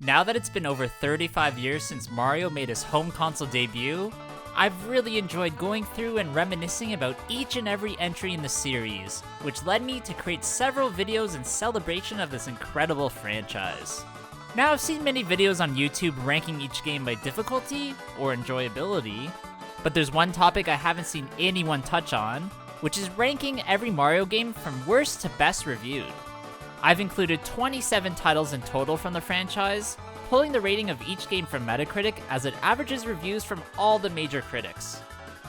Now that it's been over 35 years since Mario made his home console debut, I've really enjoyed going through and reminiscing about each and every entry in the series, which led me to create several videos in celebration of this incredible franchise. Now, I've seen many videos on YouTube ranking each game by difficulty or enjoyability, but there's one topic I haven't seen anyone touch on, which is ranking every Mario game from worst to best reviewed. I've included 27 titles in total from the franchise, pulling the rating of each game from Metacritic as it averages reviews from all the major critics.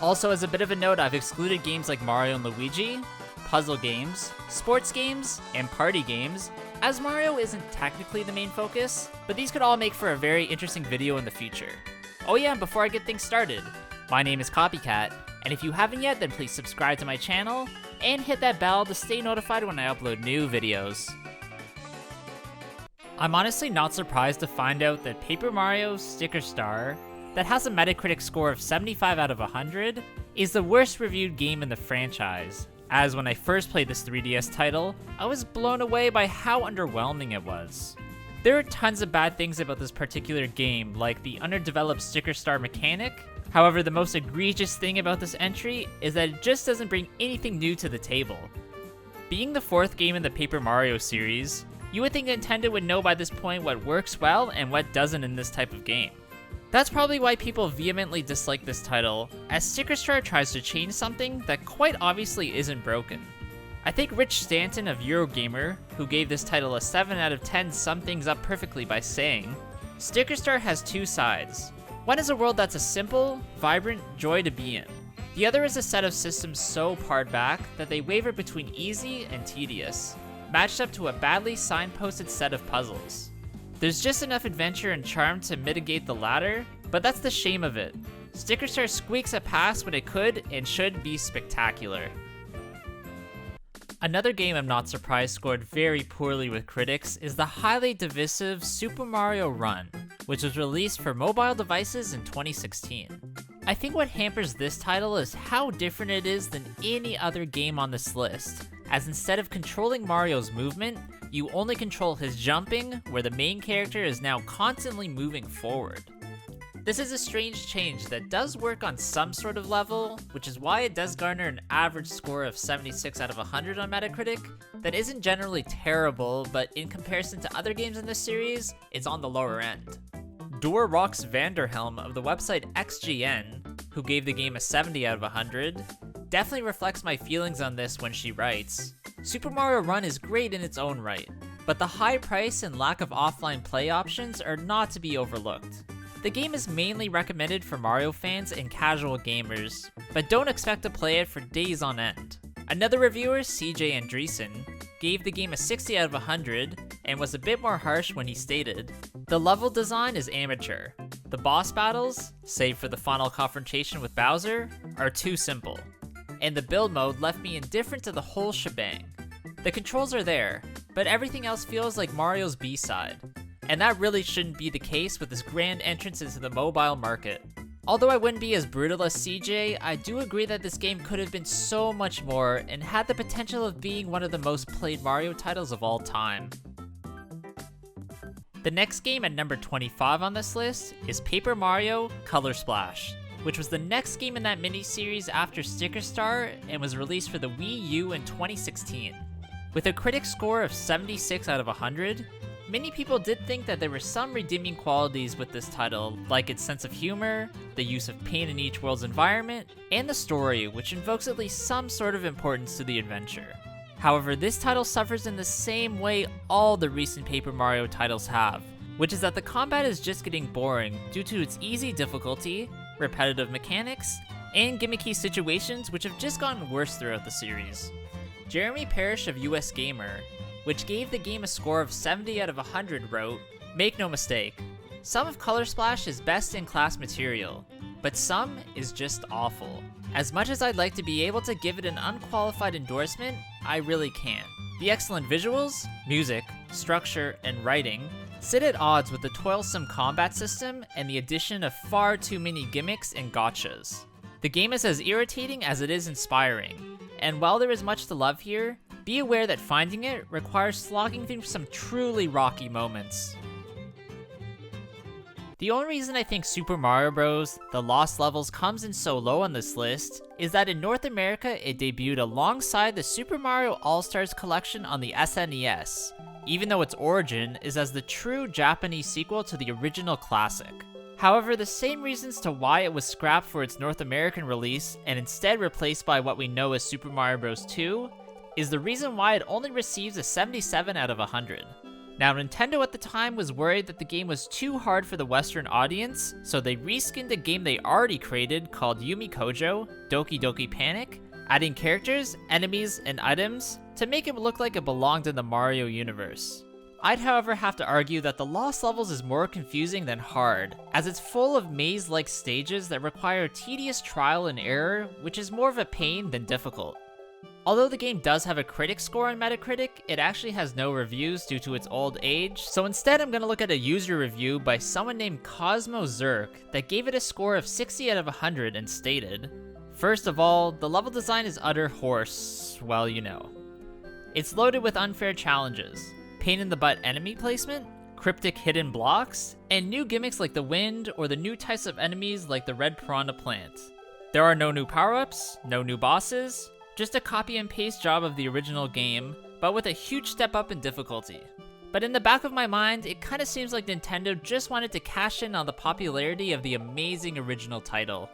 Also, as a bit of a note, I've excluded games like Mario and Luigi, puzzle games, sports games, and party games, as Mario isn't technically the main focus, but these could all make for a very interesting video in the future. Oh yeah, and before I get things started, my name is Copycat, and if you haven't yet, then please subscribe to my channel, and hit that bell to stay notified when I upload new videos. I'm honestly not surprised to find out that Paper Mario Sticker Star, that has a Metacritic score of 75 out of 100, is the worst reviewed game in the franchise, as when I first played this 3DS title, I was blown away by how underwhelming it was. There are tons of bad things about this particular game, like the underdeveloped Sticker Star mechanic. However, the most egregious thing about this entry is that it just doesn't bring anything new to the table. Being the fourth game in the Paper Mario series, you would think Nintendo would know by this point what works well and what doesn't in this type of game. That's probably why people vehemently dislike this title, as Sticker Star tries to change something that quite obviously isn't broken. I think Rich Stanton of Eurogamer, who gave this title a 7 out of 10, summed things up perfectly by saying, "Sticker Star has two sides. One is a world that's a simple, vibrant joy to be in. The other is a set of systems so pared back that they waver between easy and tedious, matched up to a badly signposted set of puzzles. There's just enough adventure and charm to mitigate the latter, but that's the shame of it. Sticker Star squeaks a pass when it could and should be spectacular." Another game I'm not surprised scored very poorly with critics is the highly divisive Super Mario Run, which was released for mobile devices in 2016. I think what hampers this title is how different it is than any other game on this list, as instead of controlling Mario's movement, you only control his jumping, where the main character is now constantly moving forward. This is a strange change that does work on some sort of level, which is why it does garner an average score of 76 out of 100 on Metacritic, that isn't generally terrible, but in comparison to other games in this series, it's on the lower end. Dora Rocks Vanderhelm of the website XGN, who gave the game a 70 out of 100, definitely reflects my feelings on this when she writes, "Super Mario Run is great in its own right, but the high price and lack of offline play options are not to be overlooked. The game is mainly recommended for Mario fans and casual gamers, but don't expect to play it for days on end." Another reviewer, CJ Andreessen, gave the game a 60 out of 100 and was a bit more harsh when he stated, "The level design is amateur. The boss battles, save for the final confrontation with Bowser, are too simple. And the build mode left me indifferent to the whole shebang. The controls are there, but everything else feels like Mario's B-side. And that really shouldn't be the case with this grand entrance into the mobile market." Although I wouldn't be as brutal as CJ, I do agree that this game could have been so much more and had the potential of being one of the most played Mario titles of all time. The next game at number 25 on this list is Paper Mario Color Splash, which was the next game in that mini-series after Sticker Star and was released for the Wii U in 2016. With a critic score of 76 out of 100, many people did think that there were some redeeming qualities with this title, like its sense of humor, the use of paint in each world's environment, and the story, which invokes at least some sort of importance to the adventure. However, this title suffers in the same way all the recent Paper Mario titles have, which is that the combat is just getting boring due to its easy difficulty, repetitive mechanics, and gimmicky situations which have just gotten worse throughout the series. Jeremy Parrish of US Gamer, which gave the game a score of 70 out of 100, wrote, "Make no mistake, some of Color Splash is best in class material, but some is just awful. As much as I'd like to be able to give it an unqualified endorsement, I really can't. The excellent visuals, music, structure, and writing sit at odds with the toilsome combat system and the addition of far too many gimmicks and gotchas. The game is as irritating as it is inspiring, and while there is much to love here, be aware that finding it requires slogging through some truly rocky moments." The only reason I think Super Mario Bros. The Lost Levels comes in so low on this list is that in North America it debuted alongside the Super Mario All-Stars collection on the SNES, even though its origin is as the true Japanese sequel to the original classic. However, the same reasons to why it was scrapped for its North American release and instead replaced by what we know as Super Mario Bros. 2 is the reason why it only receives a 77 out of 100. Now, Nintendo at the time was worried that the game was too hard for the Western audience, so they reskinned a game they already created called Yumi Kojo, Doki Doki Panic, adding characters, enemies, and items to make it look like it belonged in the Mario universe. I'd however have to argue that the Lost Levels is more confusing than hard, as it's full of maze-like stages that require tedious trial and error, which is more of a pain than difficult. Although the game does have a critic score on Metacritic, it actually has no reviews due to its old age, so instead I'm gonna look at a user review by someone named Cosmo Zerk that gave it a score of 60 out of 100 and stated, "First of all, the level design is utter horse, well you know. It's loaded with unfair challenges, pain-in-the-butt enemy placement, cryptic hidden blocks, and new gimmicks like the wind or the new types of enemies like the red piranha plant. There are no new power-ups, no new bosses, just a copy and paste job of the original game, but with a huge step up in difficulty. But in the back of my mind, it kinda seems like Nintendo just wanted to cash in on the popularity of the amazing original title."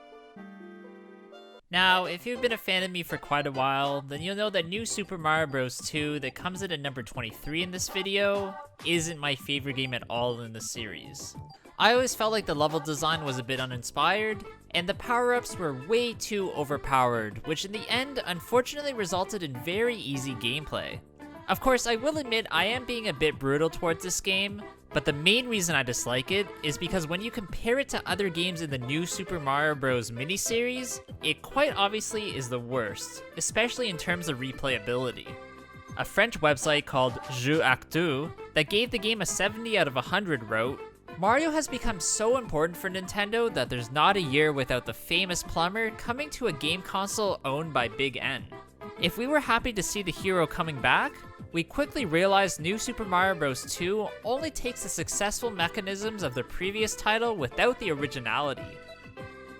Now, if you've been a fan of me for quite a while, then you'll know that New Super Mario Bros. 2 that comes in at number 23 in this video isn't my favorite game at all in the series. I always felt like the level design was a bit uninspired, and the power-ups were way too overpowered, which in the end unfortunately resulted in very easy gameplay. Of course, I will admit I am being a bit brutal towards this game, but the main reason I dislike it is because when you compare it to other games in the New Super Mario Bros. Miniseries, it quite obviously is the worst, especially in terms of replayability. A French website called Jeux Actu that gave the game a 70 out of 100 wrote, "Mario has become so important for Nintendo that there's not a year without the famous plumber coming to a game console owned by Big N. If we were happy to see the hero coming back, we quickly realized New Super Mario Bros. 2 only takes the successful mechanisms of the previous title without the originality."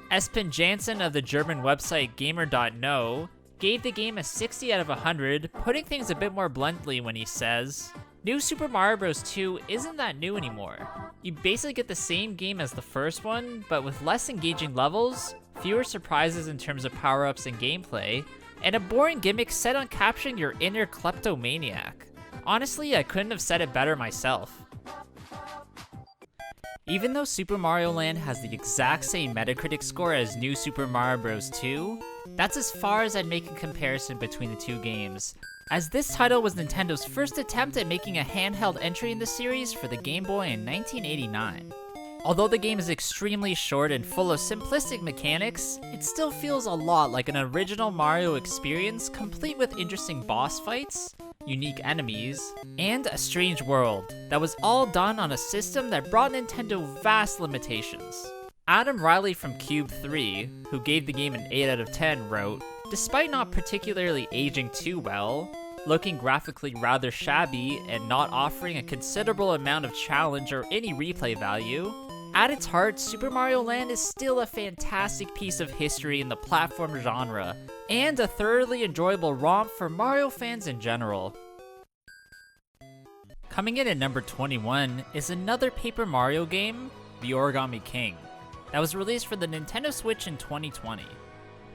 Espen Janssen of the German website Gamer.no gave the game a 60 out of 100, putting things a bit more bluntly when he says, "New Super Mario Bros. 2 isn't that new anymore. You basically get the same game as the first one, but with less engaging levels, fewer surprises in terms of power-ups and gameplay, and a boring gimmick set on capturing your inner kleptomaniac. Honestly, I couldn't have said it better myself." Even though Super Mario Land has the exact same Metacritic score as New Super Mario Bros. 2, that's as far as I'd make a comparison between the two games, as this title was Nintendo's first attempt at making a handheld entry in the series for the Game Boy in 1989. Although the game is extremely short and full of simplistic mechanics, it still feels a lot like an original Mario experience, complete with interesting boss fights, unique enemies, and a strange world that was all done on a system that brought Nintendo vast limitations. Adam Riley from Cube 3, who gave the game an 8 out of 10, wrote, "Despite not particularly aging too well, looking graphically rather shabby, and not offering a considerable amount of challenge or any replay value, at its heart, Super Mario Land is still a fantastic piece of history in the platform genre, and a thoroughly enjoyable romp for Mario fans in general." Coming in at number 21 is another Paper Mario game, The Origami King, that was released for the Nintendo Switch in 2020.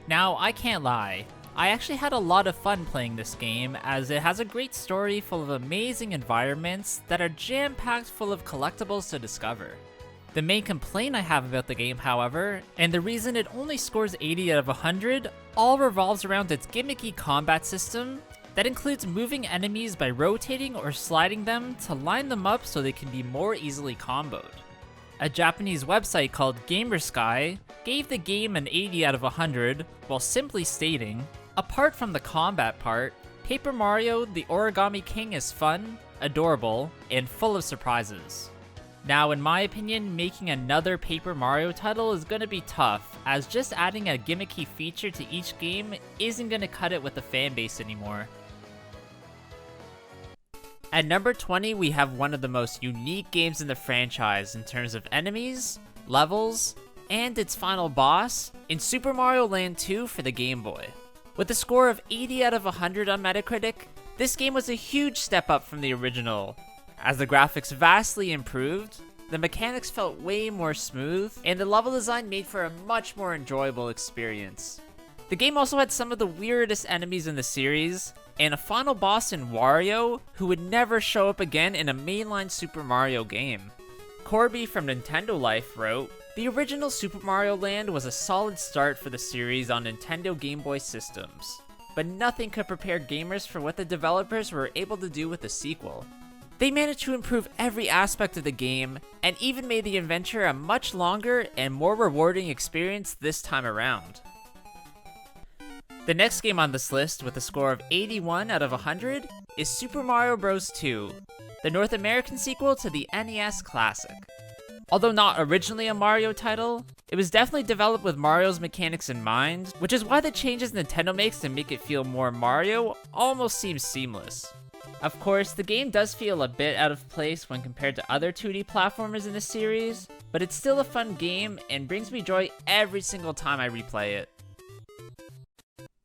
Now, I can't lie, I actually had a lot of fun playing this game, as it has a great story full of amazing environments that are jam-packed full of collectibles to discover. The main complaint I have about the game, however, and the reason it only scores 80 out of 100, all revolves around its gimmicky combat system that includes moving enemies by rotating or sliding them to line them up so they can be more easily comboed. A Japanese website called Gamersky gave the game an 80 out of 100 while simply stating, "Apart from the combat part, Paper Mario The Origami King is fun, adorable, and full of surprises." Now, in my opinion, making another Paper Mario title is going to be tough, as just adding a gimmicky feature to each game isn't going to cut it with the fan base anymore. At number 20, we have one of the most unique games in the franchise in terms of enemies, levels, and its final boss in Super Mario Land 2 for the Game Boy. With a score of 80 out of 100 on Metacritic, this game was a huge step up from the original. As the graphics vastly improved, the mechanics felt way more smooth, and the level design made for a much more enjoyable experience. The game also had some of the weirdest enemies in the series, and a final boss in Wario who would never show up again in a mainline Super Mario game. Corby from Nintendo Life wrote, "The original Super Mario Land was a solid start for the series on Nintendo Game Boy systems, but nothing could prepare gamers for what the developers were able to do with the sequel. They managed to improve every aspect of the game, and even made the adventure a much longer and more rewarding experience this time around." The next game on this list, with a score of 81 out of 100, is Super Mario Bros. 2, the North American sequel to the NES classic. Although not originally a Mario title, it was definitely developed with Mario's mechanics in mind, which is why the changes Nintendo makes to make it feel more Mario almost seems seamless. Of course, the game does feel a bit out of place when compared to other 2D platformers in the series, but it's still a fun game and brings me joy every single time I replay it.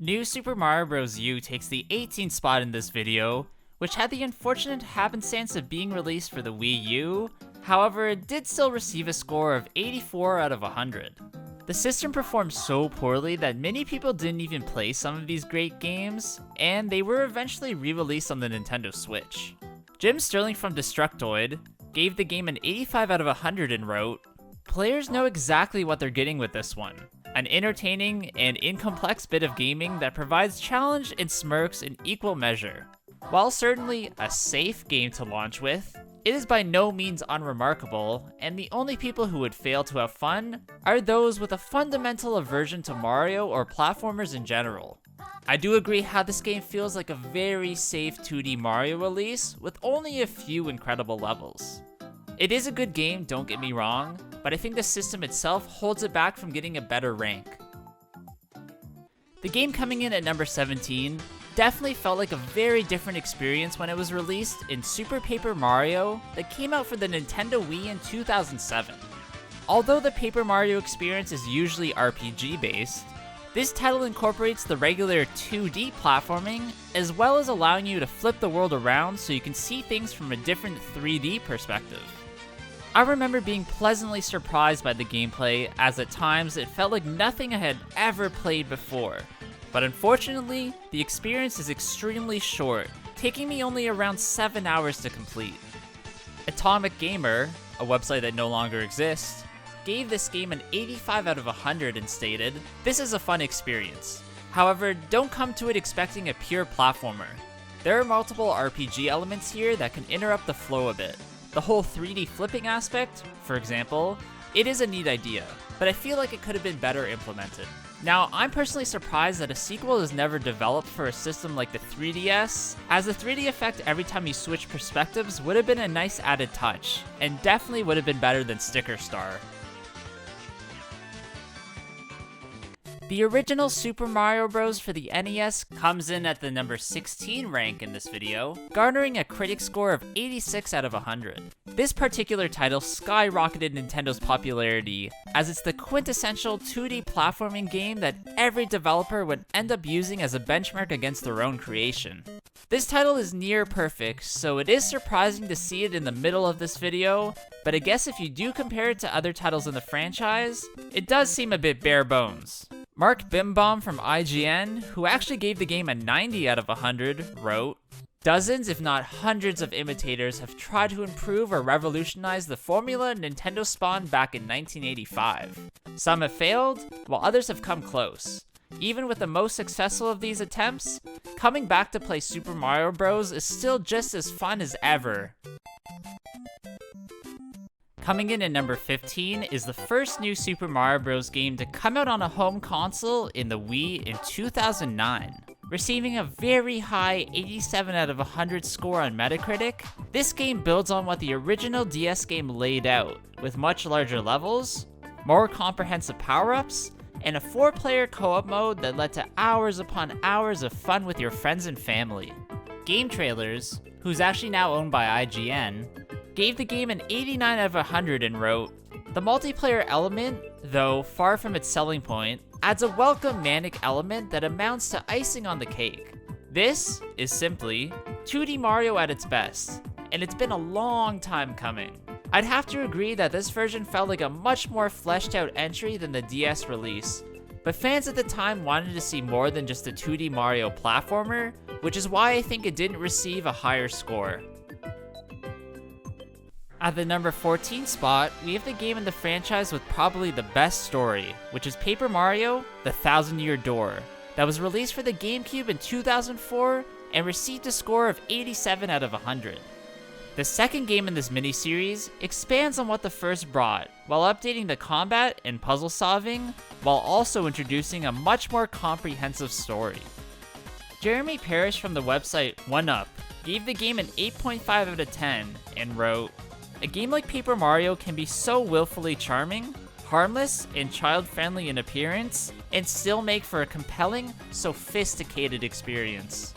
New Super Mario Bros. U takes the 18th spot in this video, which had the unfortunate happenstance of being released for the Wii U. However, it did still receive a score of 84 out of 100. The system performed so poorly that many people didn't even play some of these great games, and they were eventually re-released on the Nintendo Switch. Jim Sterling from Destructoid gave the game an 85 out of 100 and wrote, "Players know exactly what they're getting with this one. An entertaining and incomplex bit of gaming that provides challenge and smirks in equal measure. While certainly a safe game to launch with, it is by no means unremarkable, and the only people who would fail to have fun are those with a fundamental aversion to Mario or platformers in general. I do agree how this game feels like a very safe 2D Mario release with only a few incredible levels. It is a good game, don't get me wrong, but I think the system itself holds it back from getting a better rank." The game coming in at number 17 definitely felt like a very different experience when it was released in Super Paper Mario that came out for the Nintendo Wii in 2007. Although the Paper Mario experience is usually RPG based, this title incorporates the regular 2D platforming, as well as allowing you to flip the world around so you can see things from a different 3D perspective. I remember being pleasantly surprised by the gameplay, as at times it felt like nothing I had ever played before. But unfortunately, the experience is extremely short, taking me only around 7 hours to complete. Atomic Gamer, a website that no longer exists, gave this game an 85 out of 100 and stated, "This is a fun experience. However, don't come to it expecting a pure platformer. There are multiple RPG elements here that can interrupt the flow a bit. The whole 3D flipping aspect, for example, it is a neat idea, but I feel like it could have been better implemented." Now, I'm personally surprised that a sequel is never developed for a system like the 3DS, as the 3D effect every time you switch perspectives would have been a nice added touch, and definitely would have been better than Sticker Star. The original Super Mario Bros. For the NES comes in at the number 16 rank in this video, garnering a critic score of 86 out of 100. This particular title skyrocketed Nintendo's popularity, as it's the quintessential 2D platforming game that every developer would end up using as a benchmark against their own creation. This title is near perfect, so it is surprising to see it in the middle of this video, but I guess if you do compare it to other titles in the franchise, it does seem a bit bare bones. Mark Bimbaum from IGN, who actually gave the game a 90 out of 100, wrote, "Dozens if not hundreds of imitators have tried to improve or revolutionize the formula Nintendo spawned back in 1985. Some have failed, while others have come close. Even with the most successful of these attempts, coming back to play Super Mario Bros. Is still just as fun as ever." Coming in at number 15 is the first new Super Mario Bros. Game to come out on a home console in the Wii in 2009. Receiving a very high 87 out of 100 score on Metacritic, this game builds on what the original DS game laid out, with much larger levels, more comprehensive power-ups, and a 4-player co-op mode that led to hours upon hours of fun with your friends and family. Game trailers, who's actually now owned by IGN, gave the game an 89 out of 100 and wrote, "The multiplayer element, though far from its selling point, adds a welcome manic element that amounts to icing on the cake. This is simply 2D Mario at its best, and it's been a long time coming." I'd have to agree that this version felt like a much more fleshed out entry than the DS release, but fans at the time wanted to see more than just a 2D Mario platformer, which is why I think it didn't receive a higher score. At the number 14 spot, we have the game in the franchise with probably the best story, which is Paper Mario: The Thousand-Year Door, that was released for the GameCube in 2004 and received a score of 87 out of 100. The second game in this miniseries expands on what the first brought, while updating the combat and puzzle solving, while also introducing a much more comprehensive story. Jeremy Parrish from the website 1UP gave the game an 8.5 out of 10 and wrote, "A game like Paper Mario can be so willfully charming, harmless, and child-friendly in appearance, and still make for a compelling, sophisticated experience."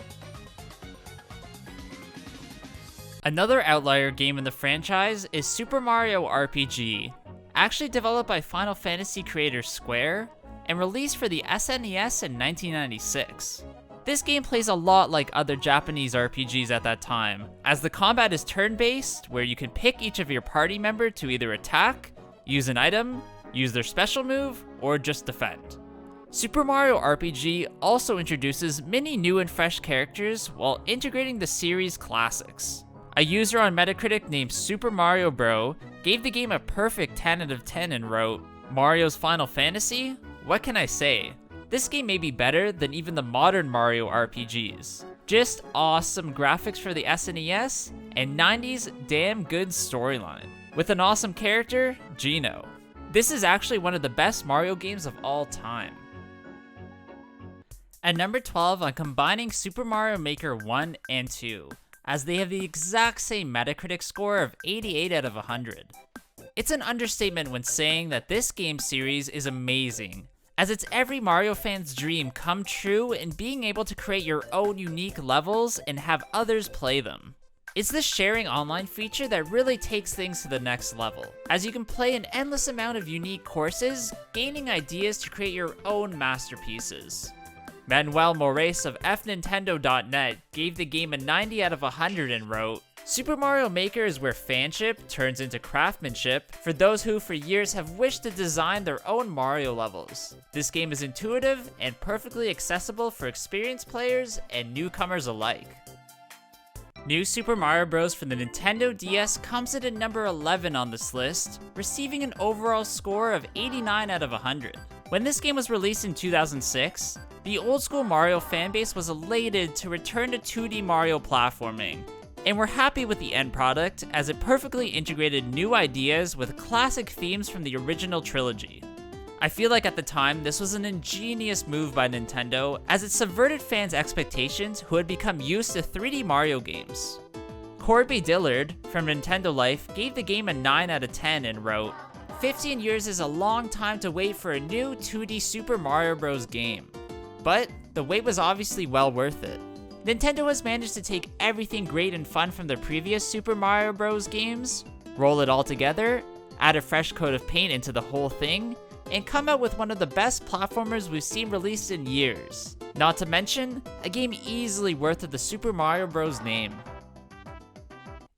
Another outlier game in the franchise is Super Mario RPG, actually developed by Final Fantasy creator Square, and released for the SNES in 1996. This game plays a lot like other Japanese RPGs at that time, as the combat is turn-based, where you can pick each of your party member to either attack, use an item, use their special move, or just defend. Super Mario RPG also introduces many new and fresh characters while integrating the series classics. A user on Metacritic named Super Mario Bro gave the game a perfect 10 out of 10 and wrote, "Mario's Final Fantasy? What can I say? This game may be better than even the modern Mario RPGs. Just awesome graphics for the SNES, and 90s damn good storyline. With an awesome character, Geno. This is actually one of the best Mario games of all time." At number 12, I'm combining Super Mario Maker 1 and 2, as they have the exact same Metacritic score of 88 out of 100. It's an understatement when saying that this game series is amazing, as it's every Mario fan's dream come true in being able to create your own unique levels and have others play them. It's the sharing online feature that really takes things to the next level, as you can play an endless amount of unique courses, gaining ideas to create your own masterpieces. Manuel Moraes of fnintendo.net gave the game a 90 out of 100 and wrote, "Super Mario Maker is where fanship turns into craftsmanship for those who for years have wished to design their own Mario levels. This game is intuitive and perfectly accessible for experienced players and newcomers alike." New Super Mario Bros. For the Nintendo DS comes in at number 11 on this list, receiving an overall score of 89 out of 100. When this game was released in 2006, the old school Mario fanbase was elated to return to 2D Mario platforming, and we're happy with the end product as it perfectly integrated new ideas with classic themes from the original trilogy. I feel like at the time, this was an ingenious move by Nintendo as it subverted fans' expectations who had become used to 3D Mario games. Corby Dillard from Nintendo Life gave the game a 9 out of 10 and wrote, "15 years is a long time to wait for a new 2D Super Mario Bros. Game. But the wait was obviously well worth it. Nintendo has managed to take everything great and fun from the previous Super Mario Bros. Games, roll it all together, add a fresh coat of paint into the whole thing, and come out with one of the best platformers we've seen released in years. Not to mention, a game easily worth of the Super Mario Bros. Name."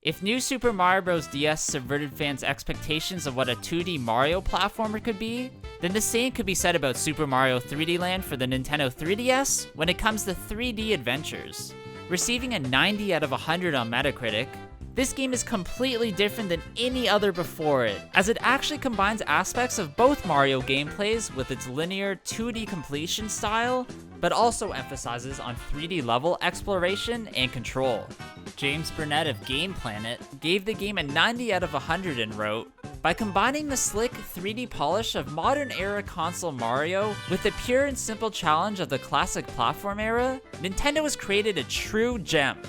If New Super Mario Bros. DS subverted fans' expectations of what a 2D Mario platformer could be, then the same could be said about Super Mario 3D Land for the Nintendo 3DS when it comes to 3D adventures. Receiving a 90 out of 100 on Metacritic, this game is completely different than any other before it, as it actually combines aspects of both Mario gameplays with its linear 2D completion style, but also emphasizes on 3D level exploration and control. James Burnett of Game Planet gave the game a 90 out of 100 and wrote, "By combining the slick 3D polish of modern-era console Mario with the pure and simple challenge of the classic platform era, Nintendo has created a true gem.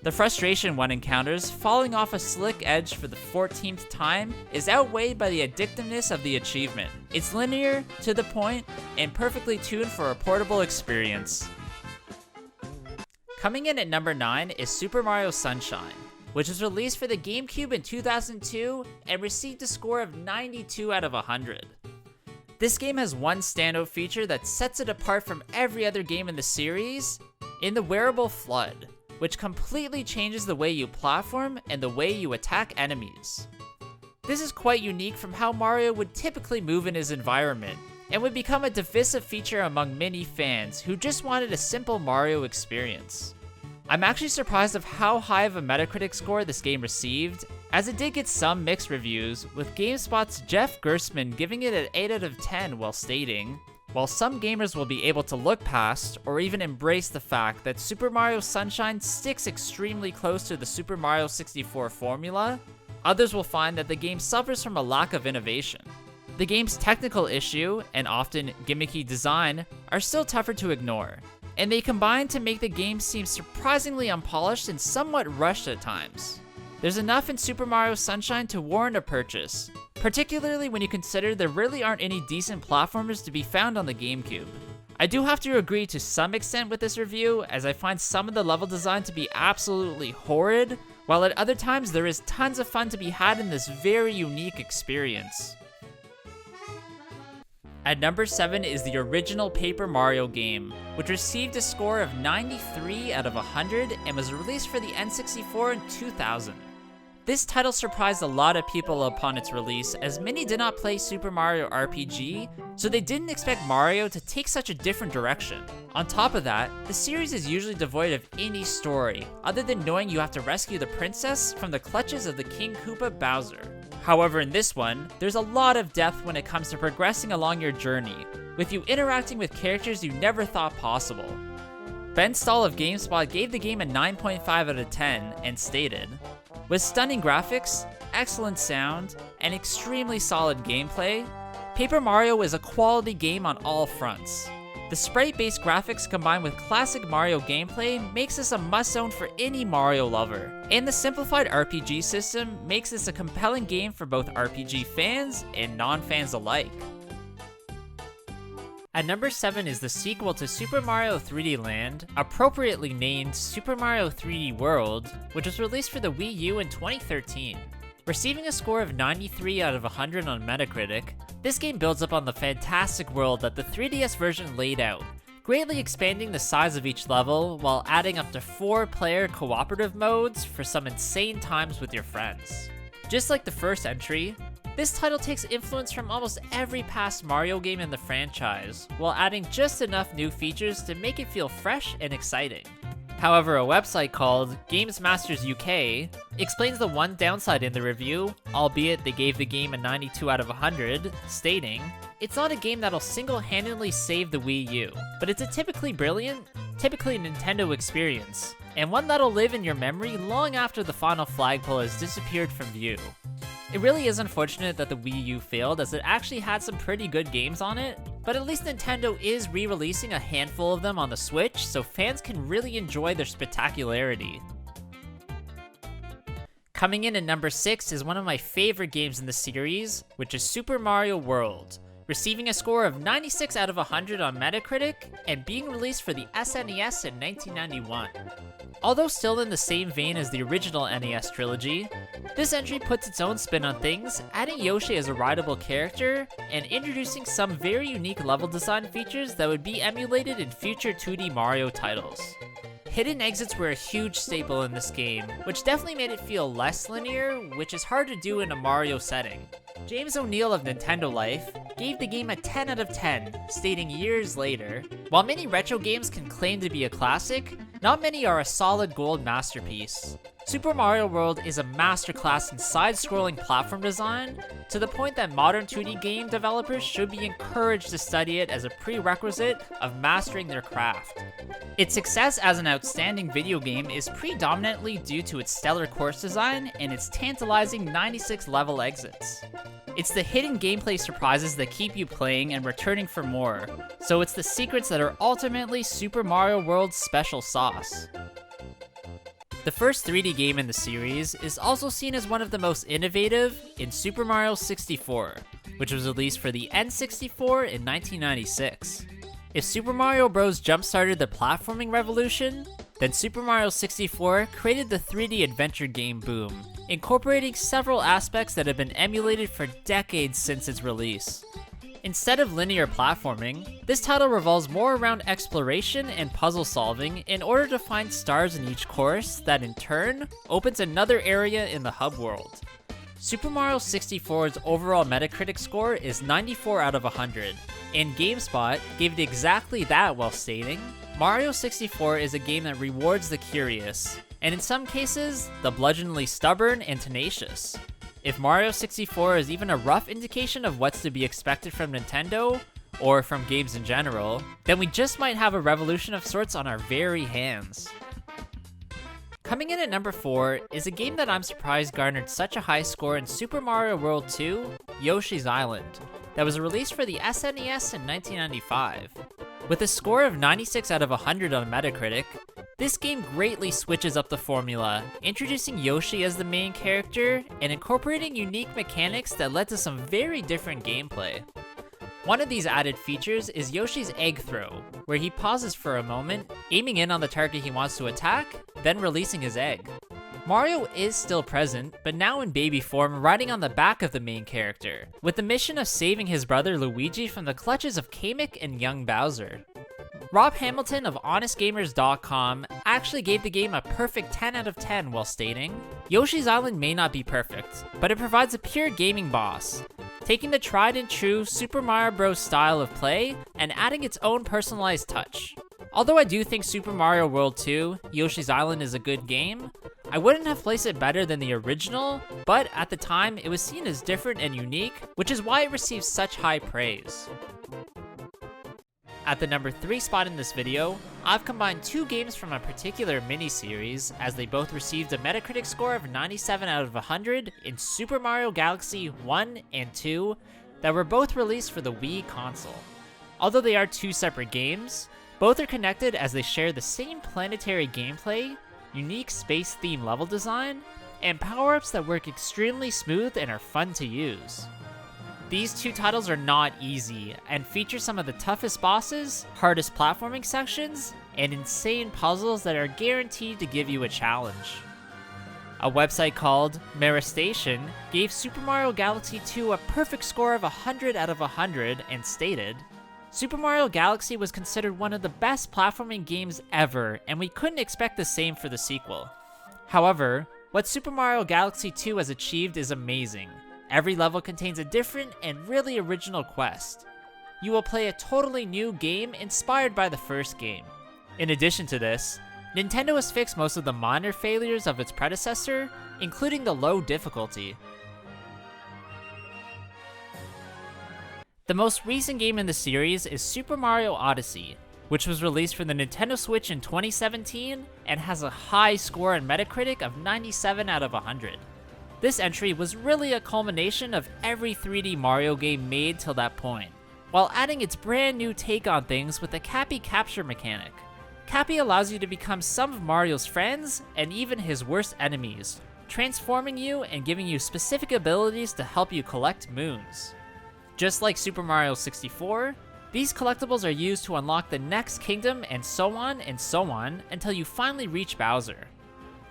The frustration one encounters falling off a slick edge for the 14th time is outweighed by the addictiveness of the achievement. It's linear, to the point, and perfectly tuned for a portable experience." Coming in at number 9 is Super Mario Sunshine, which was released for the GameCube in 2002 and received a score of 92 out of 100. This game has one standout feature that sets it apart from every other game in the series, in the wearable FLUDD, which completely changes the way you platform and the way you attack enemies. This is quite unique from how Mario would typically move in his environment, and would become a divisive feature among many fans who just wanted a simple Mario experience. I'm actually surprised of how high of a Metacritic score this game received, as it did get some mixed reviews, with GameSpot's Jeff Gerstmann giving it an 8 out of 10 while stating, "While some gamers will be able to look past or even embrace the fact that Super Mario Sunshine sticks extremely close to the Super Mario 64 formula, others will find that the game suffers from a lack of innovation. The game's technical issue, and often gimmicky design, are still tougher to ignore, and they combine to make the game seem surprisingly unpolished and somewhat rushed at times. There's enough in Super Mario Sunshine to warrant a purchase, particularly when you consider there really aren't any decent platformers to be found on the GameCube." I do have to agree to some extent with this review, as I find some of the level design to be absolutely horrid, while at other times there is tons of fun to be had in this very unique experience. At number 7 is the original Paper Mario game, which received a score of 93 out of 100 and was released for the N64 in 2000. This title surprised a lot of people upon its release, as many did not play Super Mario RPG, so they didn't expect Mario to take such a different direction. On top of that, the series is usually devoid of any story, other than knowing you have to rescue the princess from the clutches of the King Koopa Bowser. However, in this one, there's a lot of depth when it comes to progressing along your journey, with you interacting with characters you never thought possible. Ben Stahl of GameSpot gave the game a 9.5 out of 10 and stated, "With stunning graphics, excellent sound, and extremely solid gameplay, Paper Mario is a quality game on all fronts. The sprite-based graphics combined with classic Mario gameplay makes this a must-own for any Mario lover, and the simplified RPG system makes this a compelling game for both RPG fans and non-fans alike." At number 7 is the sequel to Super Mario 3D Land, appropriately named Super Mario 3D World, which was released for the Wii U in 2013. Receiving a score of 93 out of 100 on Metacritic, this game builds up on the fantastic world that the 3DS version laid out, greatly expanding the size of each level while adding up to 4-player cooperative modes for some insane times with your friends. Just like the first entry, this title takes influence from almost every past Mario game in the franchise, while adding just enough new features to make it feel fresh and exciting. However, a website called Games Masters UK explains the one downside in the review, albeit they gave the game a 92 out of 100, stating, "It's not a game that'll single-handedly save the Wii U, but it's a typically brilliant, typically Nintendo experience, and one that'll live in your memory long after the final flagpole has disappeared from view." It really is unfortunate that the Wii U failed, as it actually had some pretty good games on it, but at least Nintendo is re-releasing a handful of them on the Switch, so fans can really enjoy their spectacularity. Coming in at number 6 is one of my favorite games in the series, which is Super Mario World, receiving a score of 96 out of 100 on Metacritic and being released for the SNES in 1991. Although still in the same vein as the original NES trilogy, this entry puts its own spin on things, adding Yoshi as a rideable character and introducing some very unique level design features that would be emulated in future 2D Mario titles. Hidden exits were a huge staple in this game, which definitely made it feel less linear, which is hard to do in a Mario setting. James O'Neill of Nintendo Life gave the game a 10 out of 10, stating years later, "While many retro games can claim to be a classic, not many are a solid gold masterpiece. Super Mario World is a masterclass in side-scrolling platform design, to the point that modern 2D game developers should be encouraged to study it as a prerequisite of mastering their craft. Its success as an outstanding video game is predominantly due to its stellar course design and its tantalizing 96 level exits. It's the hidden gameplay surprises that keep you playing and returning for more, so it's the secrets that are ultimately Super Mario World's special sauce." The first 3D game in the series is also seen as one of the most innovative in Super Mario 64, which was released for the N64 in 1996. If Super Mario Bros. Jump-started the platforming revolution, Then Super Mario 64 created the 3D adventure game boom, incorporating several aspects that have been emulated for decades since its release. Instead of linear platforming, this title revolves more around exploration and puzzle solving in order to find stars in each course that in turn opens another area in the hub world. Super Mario 64's overall Metacritic score is 94 out of 100, and GameSpot gave it exactly that while stating, Mario 64 is a game that rewards the curious, and in some cases, the bludgeoningly stubborn and tenacious. If Mario 64 is even a rough indication of what's to be expected from Nintendo, or from games in general, then we just might have a revolution of sorts on our very hands. Coming in at number 4 is a game that I'm surprised garnered such a high score in Super Mario World 2, Yoshi's Island, that was released for the SNES in 1995. With a score of 96 out of 100 on Metacritic, this game greatly switches up the formula, introducing Yoshi as the main character and incorporating unique mechanics that led to some very different gameplay. One of these added features is Yoshi's egg throw, where he pauses for a moment, aiming in on the target he wants to attack, then releasing his egg. Mario is still present, but now in baby form riding on the back of the main character, with the mission of saving his brother Luigi from the clutches of Kamek and young Bowser. Rob Hamilton of HonestGamers.com actually gave the game a perfect 10 out of 10 while stating, Yoshi's Island may not be perfect, but it provides a pure gaming boss, taking the tried and true Super Mario Bros. Style of play and adding its own personalized touch. Although I do think Super Mario World 2, Yoshi's Island is a good game, I wouldn't have placed it better than the original, but at the time it was seen as different and unique, which is why it received such high praise. At the number 3 spot in this video, I've combined 2 games from a particular mini-series, as they both received a Metacritic score of 97 out of 100 in Super Mario Galaxy 1 and 2 that were both released for the Wii console. Although they are 2 separate games, both are connected as they share the same planetary gameplay, unique space-themed level design, and power-ups that work extremely smooth and are fun to use. These 2 titles are not easy, and feature some of the toughest bosses, hardest platforming sections, and insane puzzles that are guaranteed to give you a challenge. A website called Meristation gave Super Mario Galaxy 2 a perfect score of 100 out of 100 and stated, Super Mario Galaxy was considered one of the best platforming games ever, and we couldn't expect the same for the sequel. However, what Super Mario Galaxy 2 has achieved is amazing. Every level contains a different and really original quest. You will play a totally new game inspired by the first game. In addition to this, Nintendo has fixed most of the minor failures of its predecessor, including the low difficulty. The most recent game in the series is Super Mario Odyssey, which was released for the Nintendo Switch in 2017 and has a high score on Metacritic of 97 out of 100. This entry was really a culmination of every 3D Mario game made till that point, while adding its brand new take on things with the Cappy capture mechanic. Cappy allows you to become some of Mario's friends and even his worst enemies, transforming you and giving you specific abilities to help you collect moons. Just like Super Mario 64, these collectibles are used to unlock the next kingdom and so on until you finally reach Bowser.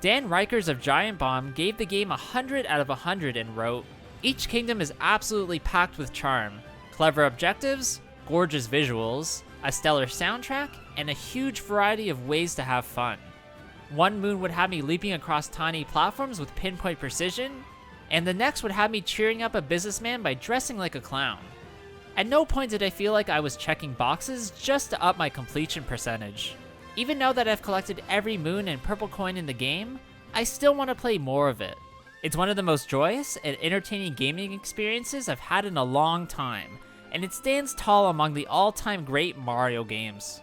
Dan Rikers of Giant Bomb gave the game 100 out of 100 and wrote, each kingdom is absolutely packed with charm, clever objectives, gorgeous visuals, a stellar soundtrack, and a huge variety of ways to have fun. One moon would have me leaping across tiny platforms with pinpoint precision, and the next would have me cheering up a businessman by dressing like a clown. At no point did I feel like I was checking boxes just to up my completion percentage. Even now that I've collected every moon and purple coin in the game, I still want to play more of it. It's one of the most joyous and entertaining gaming experiences I've had in a long time, and it stands tall among the all-time great Mario games.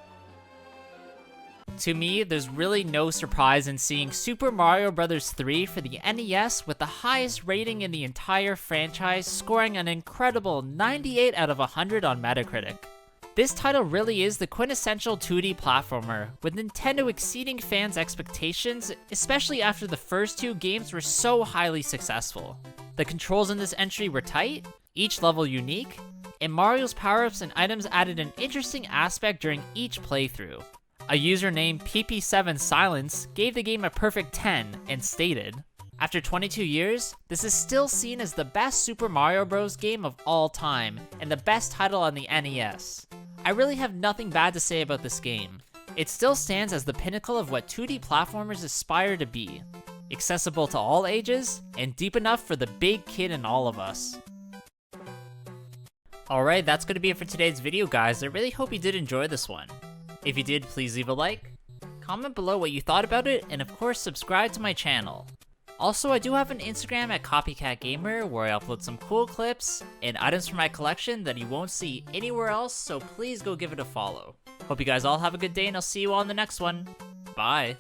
To me, there's really no surprise in seeing Super Mario Bros. 3 for the NES with the highest rating in the entire franchise, scoring an incredible 98 out of 100 on Metacritic. This title really is the quintessential 2D platformer, with Nintendo exceeding fans' expectations, especially after the first 2 games were so highly successful. The controls in this entry were tight, each level unique, and Mario's power-ups and items added an interesting aspect during each playthrough. A user named PP7Silence gave the game a perfect 10 and stated, "After 22 years, this is still seen as the best Super Mario Bros. Game of all time and the best title on the NES. I really have nothing bad to say about this game. It still stands as the pinnacle of what 2D platformers aspire to be. Accessible to all ages, and deep enough for the big kid in all of us." Alright, that's going to be it for today's video, guys. I really hope you did enjoy this one. If you did, please leave a like, comment below what you thought about it, and of course subscribe to my channel. Also, I do have an Instagram at Copycat Gamer where I upload some cool clips and items from my collection that you won't see anywhere else, so please go give it a follow. Hope you guys all have a good day, and I'll see you all in the next one. Bye!